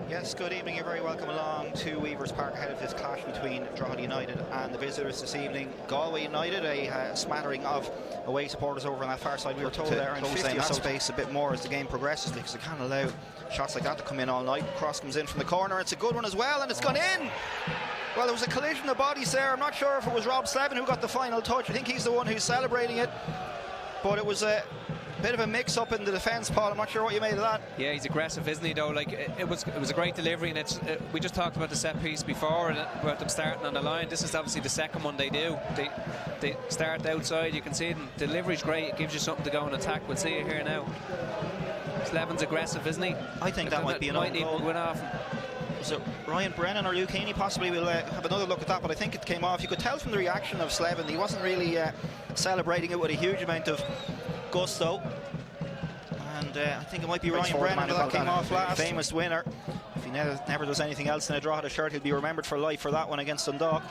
Yes, good evening. You're very welcome along to Weaver's Park ahead of this clash between Drogheda United and the visitors this evening. Galway United, a smattering of away supporters over on that far side. We were told there in closing that space a bit more as the game progresses because they can't allow shots like that to come in all night. Cross comes in from the corner. It's a good one as well, and it's gone in. Well, there was a collision of bodies there. I'm not sure if it was Rob Slevin who got the final touch. I think he's the one who's celebrating it. But it was a bit of a mix-up in the defence, Paul. I'm not sure what you made of that. Yeah, he's aggressive, isn't he, though? Like, it was a great delivery, and we just talked about the set piece before and about them starting on the line. This is obviously the second one they do. They start outside. You can see it. The delivery's great. It gives you something to go and attack. We'll see it here now. Slevin's aggressive, isn't he? I think that might be an own goal. Went off. Was it Ryan Brennan or Luke Heaney? Possibly. We'll have another look at that, but I think it came off. You could tell from the reaction of Slevin, he wasn't really celebrating it with a huge amount of gusto. And I think it might be Ryan Brennan that came off last. Famous winner. If he never does anything else in a Drogheda shirt, he'll be remembered for life for that one against Dundalk.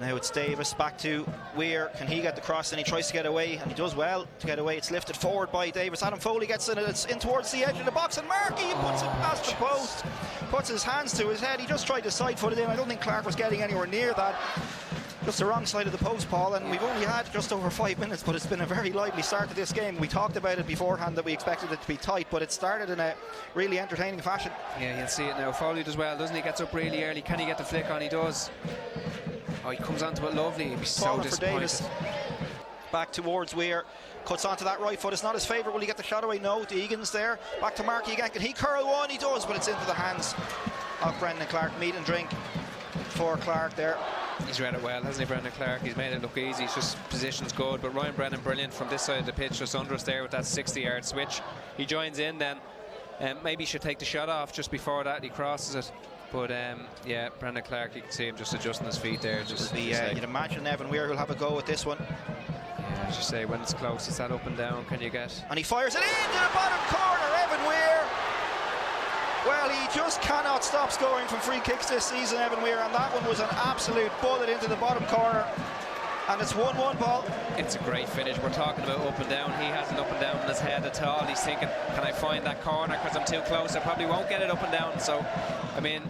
Now it's Davis back to Weir. Can he get the cross? And he tries to get away, and he does well to get away. It's lifted forward by Davis. Adam Foley gets in it. It's in towards the edge of the box, and Markey puts it past the post. Puts his hands to his head. He just tried to side foot it in. I don't think Clark was getting anywhere near that. Just the wrong side of the post, Paul, and we've only had just over 5 minutes, but it's been a very lively start to this game. We talked about it beforehand that we expected it to be tight, but it started in a really entertaining fashion. Yeah, you'll see it now. Foley does well, doesn't he? Gets up really early. Can he get the flick on? He does. Oh, he comes onto it lovely. He'd be so disappointed. Back towards Weir. Cuts onto that right foot. It's not his favourite. Will he get the shot away? No. Deegan's there. Back to Markey again. Can he curl one? He does, but it's into the hands of Brendan Clark. Meat and drink for Clark there. He's read it well, hasn't he, Brendan Clark? He's made it look easy. It's just position's good. But Ryan Brennan, brilliant from this side of the pitch, just under us there with that 60-yard switch. He joins in then. Maybe he should take the shot off just before that. He crosses it. But yeah, Brendan Clark, you can see him just adjusting his feet there. You'd imagine Evan Weir will have a go at this one. Yeah, as you say, when it's close, it's that up and down. Can you get? And he fires it into the bottom corner. Evan Weir. Well, he just cannot stop scoring from free kicks this season, Evan Weir, and that one was an absolute bullet into the bottom corner. And it's 1-1, Paul. It's a great finish. We're talking about up and down. He hasn't up and down in his head at all. He's thinking, can I find that corner because I'm too close? I probably won't get it up and down. So, I mean,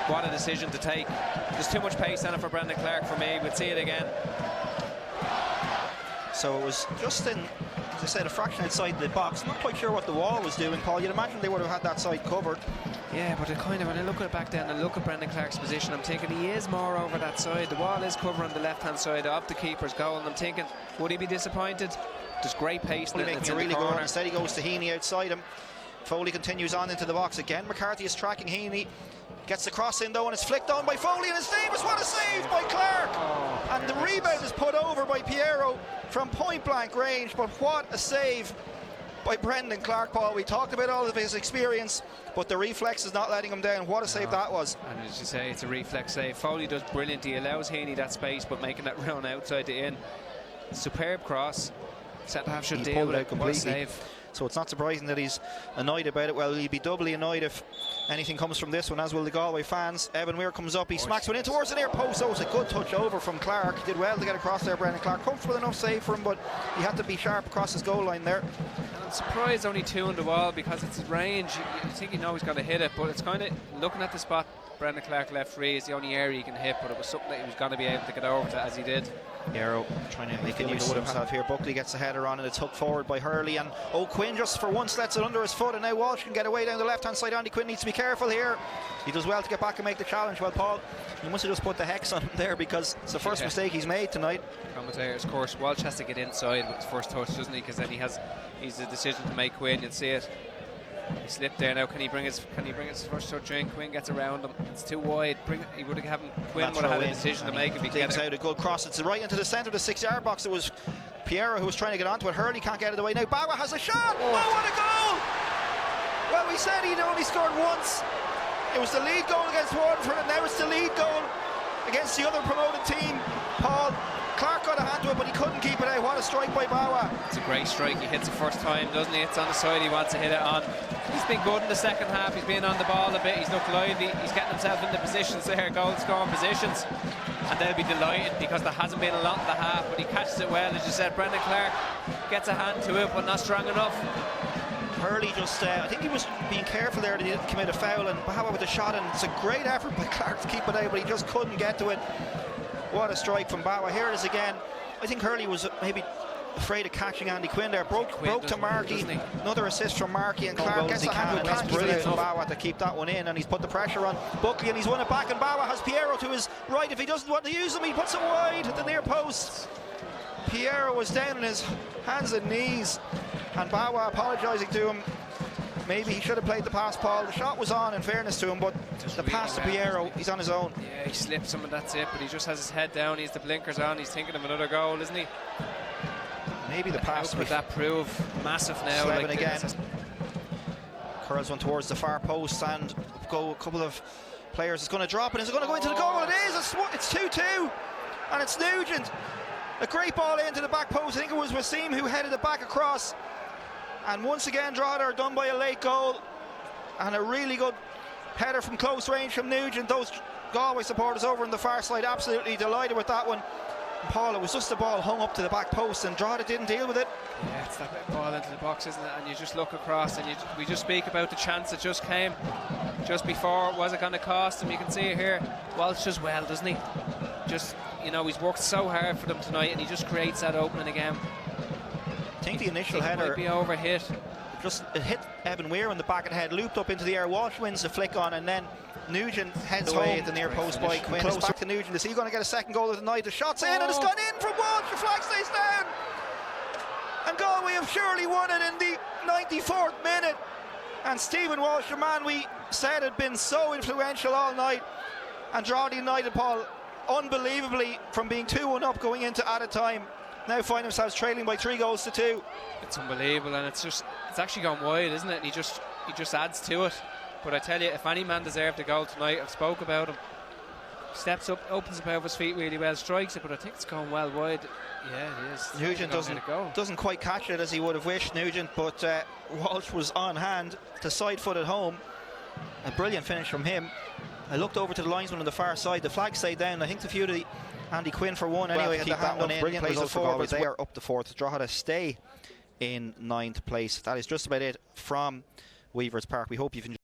what a decision to take. There's too much pace in it for Brendan Clark for me. We'll see it again. So it was just in, as I said, a fraction outside the box. I'm not quite sure what the wall was doing, Paul. You'd imagine they would have had that side covered. Yeah, but it kind of, when I look at it back then and look at Brendan Clark's position, I'm thinking he is more over that side. The wall is covering the left-hand side of the keeper's goal, and I'm thinking, would he be disappointed? There's great pace in it. It's in the corner. Instead he goes to Heaney outside him. Foley continues on into the box again. McCarthy is tracking Heaney. Gets the cross in though, and it's flicked on by Foley, and it's Davis. What a save by Clark! And the rebound is put over by Piero from point blank range, but what a save by Brendan Clark, Paul. We talked about all of his experience, but the reflex is not letting him down. What a save that was. And as you say, it's a reflex save. Foley does brilliant. He allows Heaney that space, but making that run outside the in. Superb cross. Centre half should deal with it completely. So it's not surprising that he's annoyed about it. Well, he'll be doubly annoyed if anything comes from this one, as will the Galway fans. Evan Weir comes up, he smacks one in towards the near post. Oh, it's a good touch over from Clark. He did well to get across there, Brendan Clark. Comfortable enough save for him, but he had to be sharp across his goal line there. And I'm surprised only 2 on the wall because it's his range. You think you know he's going to hit it, but it's kind of looking at the spot. Brendan Clark left free is the only area he can hit, but it was something that he was going to be able to get over to, as he did. Yarrow trying to make a use of himself here. Buckley gets the header on, and it's hooked forward by Hurley, and O'Quinn just for once lets it under his foot, and now Walsh can get away down the left hand side. Andy Quinn needs to be careful here. He does well to get back and make the challenge. Well, Paul, he must have just put the hex on him there, because it's the first mistake he's made tonight. Commentators, of course, Walsh has to get inside with his first touch, doesn't he? Because then he's a decision to make. Quinn, you'll see it. He slipped there now. Can he bring his first touch in? Quinn gets around him. It's too wide. He would have Quinn would have had a decision to make if he gets out a good cross. It's right into the centre of the 6-yard box. It was Piero who was trying to get onto it. Hurley can't get it away. Now Bawa has a shot. Oh, what a goal! Well, we said he'd only scored once. It was the lead goal against Waterford, and now it's the lead goal against the other promoted team. Paul, Clark got a hand to it, but he couldn't keep it out. What a strike by Bawa. It's a great strike. He hits the first time, doesn't he? It's on the side. He wants to hit it on. He's been good in the second half. He's been on the ball a bit. He's looked lively. He's getting himself into positions there, goal scoring positions. And they'll be delighted because there hasn't been a lot in the half, but he catches it well. As you said, Brendan Clark gets a hand to it, but not strong enough. Hurley just, I think he was being careful there that he didn't commit a foul, and Bawa with the shot, and it's a great effort by Clark to keep it out, but he just couldn't get to it. What a strike from Bawa. Here it is again. I think Hurley was maybe afraid of catching Andy Quinn there. Broke to Markey. Another assist from Markey, and Clark gets the hand with catches it from Bawa to keep that one in, and he's put the pressure on Buckley, and he's won it back, and Bawa has Piero to his right. If he doesn't want to use him, he puts it wide at the near post. Piero was down on his hands and knees, and Bawa apologising to him. Maybe he should have played the pass, Paul. The shot was on, in fairness to him, but the pass to Piero, he's on his own. Yeah, he slips him and that's it, but he just has his head down, he has the blinkers on, he's thinking of another goal, isn't he? Maybe the pass would that prove massive now. Like again. Curls one towards the far post, and go a couple of players. It's going to drop, and is it going to go into the goal? It is. It's 2-2, and it's Nugent. A great ball into the back post. I think it was Wasim who headed it back across. And once again, Drogheda are done by a late goal, and a really good header from close range from Nugent. Those Galway supporters over on the far side absolutely delighted with that one. And Paul, it was just the ball hung up to the back post, and Drogheda didn't deal with it. Yeah, it's that ball into the box, isn't it? And you just look across, and we just speak about the chance that just came just before. Was it going to cost him? You can see it here. Walsh does well, doesn't he? Just, you know, he's worked so hard for them tonight, and he just creates that opening again. I think the initial header might be overhit. It hit Evan Weir on the back of the head, looped up into the air. Walsh wins the flick on, and then Nugent heads away at the near post by Quinn. Close back to Nugent. Is he going to get a second goal of the night? The shot's in, and it's gone in from Walsh. The flag stays down, and Galway have surely won it in the 94th minute. And Stephen Walsh, the man we said had been so influential all night, and Drogheda United, Paul, unbelievably from being 2-1 up going into added time, now find themselves trailing by 3-2. It's unbelievable, and it's actually gone wide, isn't it? And he just adds to it. But I tell you, if any man deserved a goal tonight, I've spoke about him. Steps up, opens up out of his feet really well, strikes it, but I think it's gone well wide. Yeah, it is. Nugent doesn't quite catch it as he would have wished, Nugent, but Walsh was on hand to side foot at home. A brilliant finish from him. I looked over to the linesman on the far side. The flag stayed down. I think the few of the Andy Quinn for one anyway had the hand one in. Brilliant plays it forward. They are up to 4th. Drogheda stay in 9th place. That is just about it from Weavers Park. We hope you've enjoyed